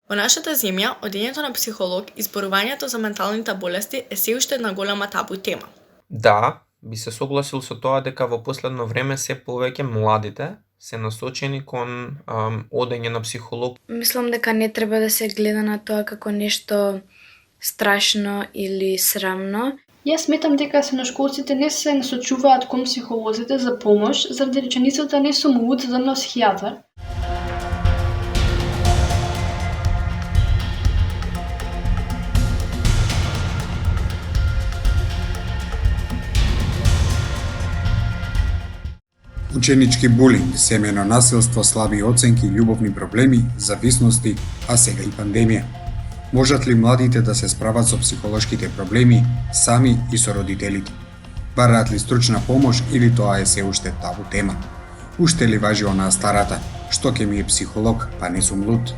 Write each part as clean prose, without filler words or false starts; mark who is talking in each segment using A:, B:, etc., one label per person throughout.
A: Во нашата земја, одењето на психолог и зборувањето за менталните болести е се уште една голема табу тема.
B: Да, би се согласил со тоа дека во последно време се повеќе младите се насочени кон одење на психолог.
C: Мислам дека не треба да се гледа на тоа како нешто страшно или срамно.
D: Јас сметам дека средношколците не се насочуваат кон психолозите за помош заради реченицата не сум луд за на психијатар.
E: Ученички булинг, семејно насилство, слаби оценки, љубовни проблеми, зависности, а сега и пандемија. Можат ли младите да се справат со психолошките проблеми сами и со родителите? Бараат ли стручна помош или тоа е се уште табу тема? Уште ли важи онаа старата, што ќе ми е психолог, па не сум луд?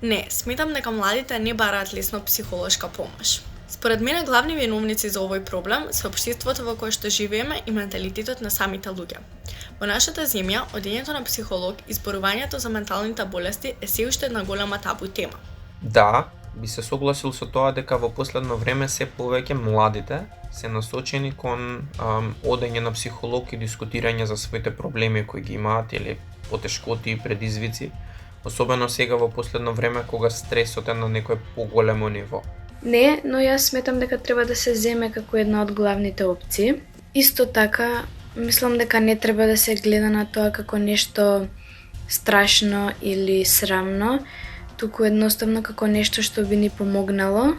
A: Не, сметам дека младите не бараат лесно психолошка помош. Според мене главни виновници за овој проблем се општеството во кое што живееме и менталитетот на самите луѓе. Во нашата земја, одењето на психолог и зборувањето за менталните болести е се уште една голема табу тема.
B: Да, би се согласил со тоа дека во последно време се повеќе младите се насочени кон одење на психолог и дискутирање за своите проблеми кои ги имаат или потешкоти и предизвици, особено сега во последно време кога стресот е на некое поголемо ниво.
C: Не, но јас сметам дека треба да се земе како една од главните опции. Исто така, мислам дека не треба да се гледа на тоа како нешто страшно или срамно, туку едноставно како нешто што би ни помогнало.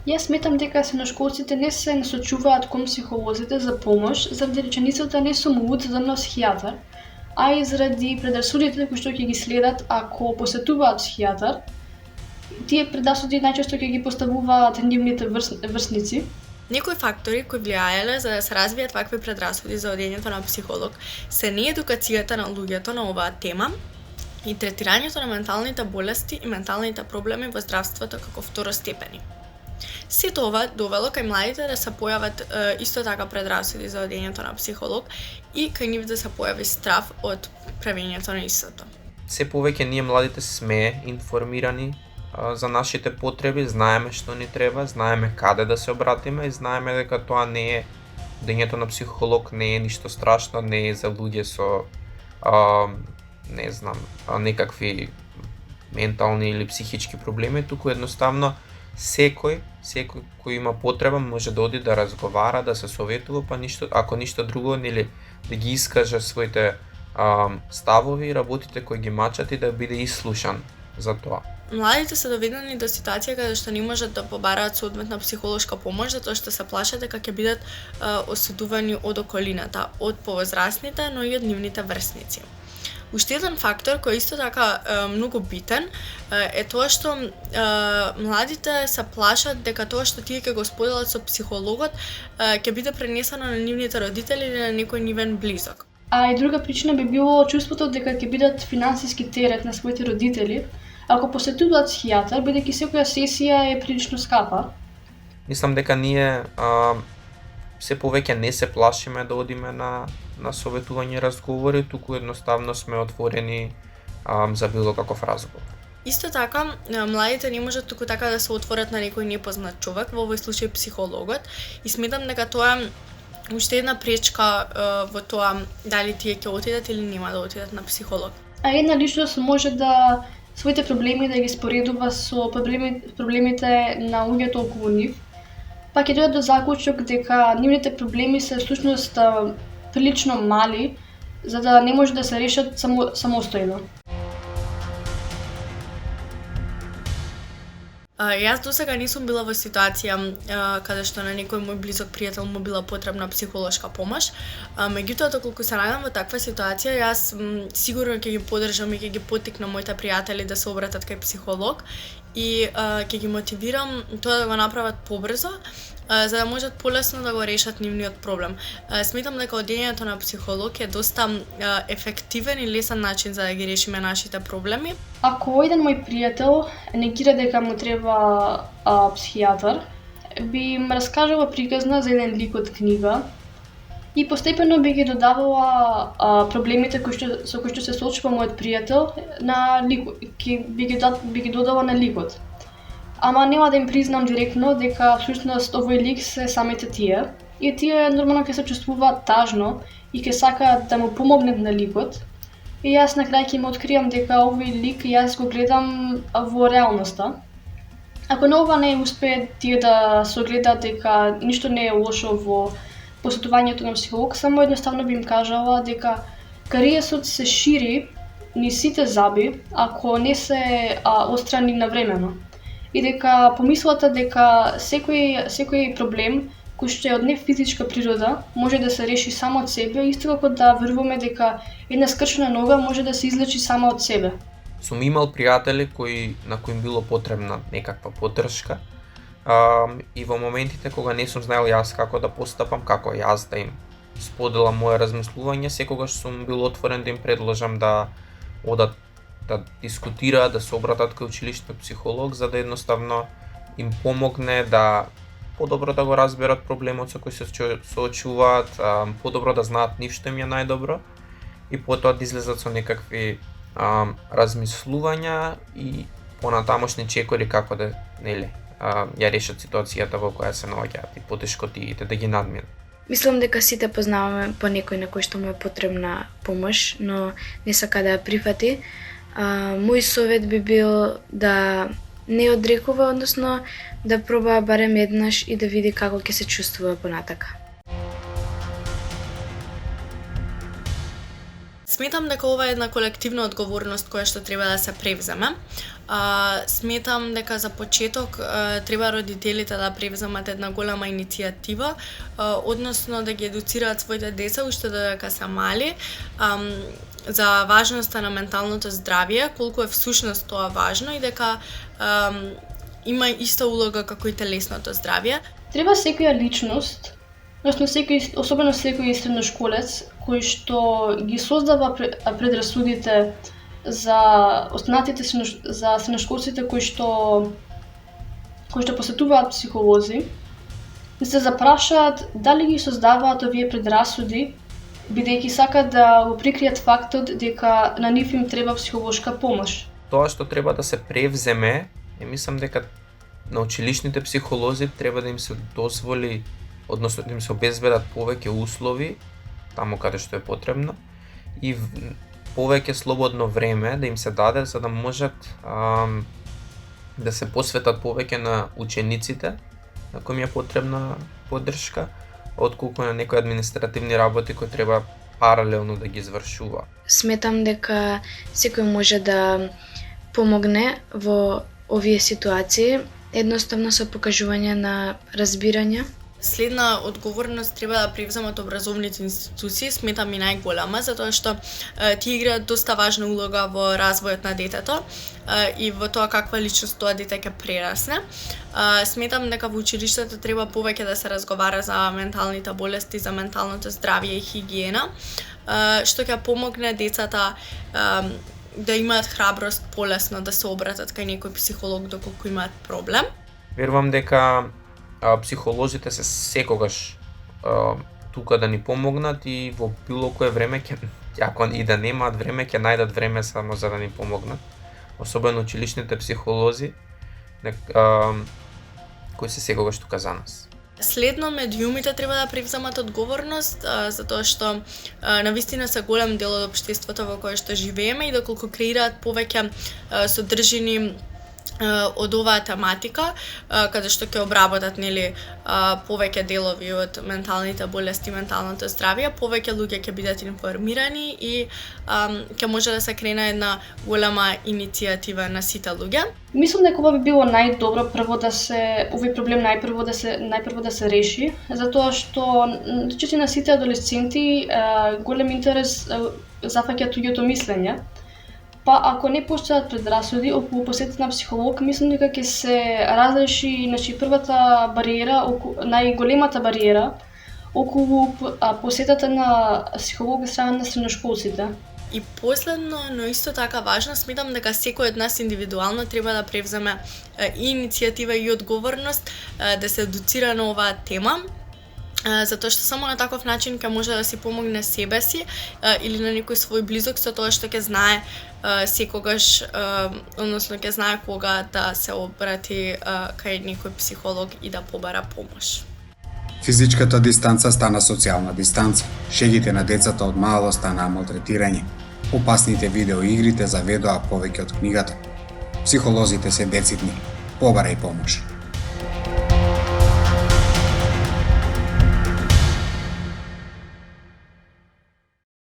D: Јас сметам дека средношколците не се насочуваат кон психолозите за помош заради реченицата не сум луд за на психијатар, а и заради предрасудите кои што ќе ги следат ако посетуваат психијатар. Тие предрасуди најчесто ќе ги поставуваат нивните врсници.
A: Некои фактори кои влијаеле за да се развијат вакви предрасуди за одењето на психолог се неедукацијата на луѓето на оваа тема и третирањето на менталните болести и менталните проблеми во здравството како второстепени. Сето ова довело кај младите да се појават исто така предрасуди за одењето на психолог и кај нив да се појави страф од правењето на истото.
B: Се повеќе ние младите сме информирани за нашите потреби, знаеме што ни треба, знаеме каде да се обратиме и знаеме дека тоа не е одењето на психолог не е ништо страшно, не е за луѓе со некакви ментални или психички проблеми, туку едноставно секој кој има потреба може да оди да разговара, да се советува, па ако ништо друго, нели да ги искаже своите ставови и работите кои ги мачат и да биде ислушан за тоа.
A: Младите се доведени до ситуација каде што не можат да побараат соодветна психолошка помош затоа што се плашат дека ќе бидат осудувани од околината, од повозрасните, но и од нивните врсници. Уште еден фактор кој исто така многу битен е тоа што младите се плашат дека тоа што тие ќе го споделат со психологот ќе биде пренесено на нивните родители или на некој нивен близок.
D: А и друга причина би било чувството дека ќе бидат финансиски терет на своите родители ако посетуваат психијатар, бидејќи секоја сесија е прилично скапа.
B: Мислам дека ние се повеќе не се плашиме да одиме на советување и разговори, туку едноставно сме отворени за било каков разговор.
A: Исто така, младите не можат туку така да се отворат на некој непознат човек, во овој случај психологот, и сметам дека тоа е уште една пречка во тоа дали тие ќе отидат или нема да отидат на психолог.
D: А една личност може да своите проблеми да ги споредува со проблемите на луѓето околу нив, па ќе дојдат до заклучок дека нивните проблеми се всушност прилично мали, за да не може да се решат самостојно.
A: Јас досега не сум била во ситуација каде што на некој мој близок пријател му била потребна психолошка помош. Меѓутоа, доколку се најдам во таква ситуација, јас сигурно ќе ги поддржам и ќе ги поттикнам моите пријатели да се обратат кај психолог и ќе ги мотивирам тоа да го направат побрзо, за да можат полесно да го решат нивниот проблем. Сметам дека одењето на психолог е доста ефективен и лесен начин за да ги решиме нашите проблеми.
D: Ако еден мој пријател негира дека му треба психијатар, би им раскажала приказна за еден лик од книга и постепено би ги додавала проблемите со кои што се соочува мојот пријател на ликот, би ги додала на ликот. Ама нема да им признам директно дека всушност овој лик се самите тие. И тие нормално ќе се чувствуваат тажно и ќе сакаат да му помогнат на ликот. И јас на крај ќе им откриам дека овој лик јас го гледам во реалноста. Ако на ова не успее тие да согледаат дека ништо не е лошо во посетувањето на психолог, само едноставно би им кажала дека кариесот се шири низ сите заби ако не се отстрани навремено. И дека помислата дека секој проблем кој што е од нефизичка природа може да се реши само од себе, исто како да веруваме дека една скршена нога може да се излечи сама од себе.
B: Сум имал пријатели на кои им било потребна некаква поддршка и во моментите кога не сум знаел јас како да постапам, како јас да им споделам моje размислување, секогаш сум бил отворен да им предложам да одат да дискутираат, да се обратат кај училишниот психолог за да едноставно им помогне да подобро да го разберат проблемот со кој се соочуваат, подобро да знаат нив што им е најдобро и потоа да излезат со некакви размислувања и понатамошни чекори како да ја решат ситуацијата во која се наоѓаат и потешкотиите да ги надминат.
C: Мислам дека сите познаваме по некој на кој што му е потребна помош, но не сака да ја прифати. Мој совет би бил да не одрекува, односно да проба барем еднаш и да види како ќе се чувствува понатака.
A: Сметам дека ова е една колективна одговорност која што треба да се превземе. Сметам дека за почеток треба родителите да превземат една голема иницијатива, односно да ги едуцираат своите деца уште додека се мали, за важноста на менталното здравје, колку е всушност тоа важно и дека има иста улога како и телесното здравје.
D: Треба секоја личност, особено секој средношколец кој што ги создава предрасудите за останатите за средношколците кои што посетуваат психолози, да се запрашаат дали ги создаваат овие предрасуди бидејќи сакаат да го прикријат фактот дека на нив им треба психолошка помош.
B: Тоа што треба да се превземе, мислам дека на училишните психолози треба да им се дозволи, односно да им се обезбедат повеќе услови таму каде што е потребно и повеќе слободно време да им се даде за да можат да се посветат повеќе на учениците на кои им е потребна поддршка, отколку на некои административни работи кои треба паралелно да ги извршува.
C: Сметам дека секој може да помогне во овие ситуации, едноставно со покажување на разбирање.
A: Следна одговорност треба да превземат образовните институции, сметам и најголема, затоа што тие играат доста важна улога во развојот на детето и во тоа каква личност тоа дете ќе прерасне. Сметам дека во училиштата треба повеќе да се разговара за менталните болести, за менталното здравје и хигиена, што ќе помогне децата да имаат храброст полесно да се обратат кај некој психолог доколку имаат проблем.
B: Верувам дека психолозите се секогаш тука да ни помогнат и во било кое време ако и да немаат време, ќе најдат време само за да ни помогнат. Особено училишните психолози кои се секогаш тука за нас.
A: Следно, медиумите треба да превземат одговорност, затоа што навистина се голем дел од општеството во кое што живееме и доколку креираат повеќе содржини од оваа тематика, каде што ќе обработат повеќе делови од менталните болести и менталното здравје, повеќе луѓе ќе бидат информирани и ќе може да се крене една голема иницијатива на сите луѓе.
D: Мислам дека ова би било најдобро овој проблем најпрво да се реши, затоа што на сите адолесценти голем интерес зафаќа туѓото мислење. Па ако не постојат предрасуди околу посетата на психолог, мислам дека ќе се разреши првата бариера, најголемата бариера околу посетата на психолог од страна на средношколците.
A: И последно, но исто така важно, сметам дека секој од нас индивидуално треба да превземе и иницијатива и одговорност да се едуцира на оваа тема, затоа што само на таков начин ќе може да си помогне себе си или на некој свој близок со тоа што ќе знае секогаш, односно ќе знае кога да се обрати кај некој психолог и да побара помош.
E: Физичката дистанца стана социјална дистанца. Шегите на децата од мало станаа малтретирање. Опасните видеоигрите заведоа повеќе од книгата. Психолозите се децидни. Побарај помош.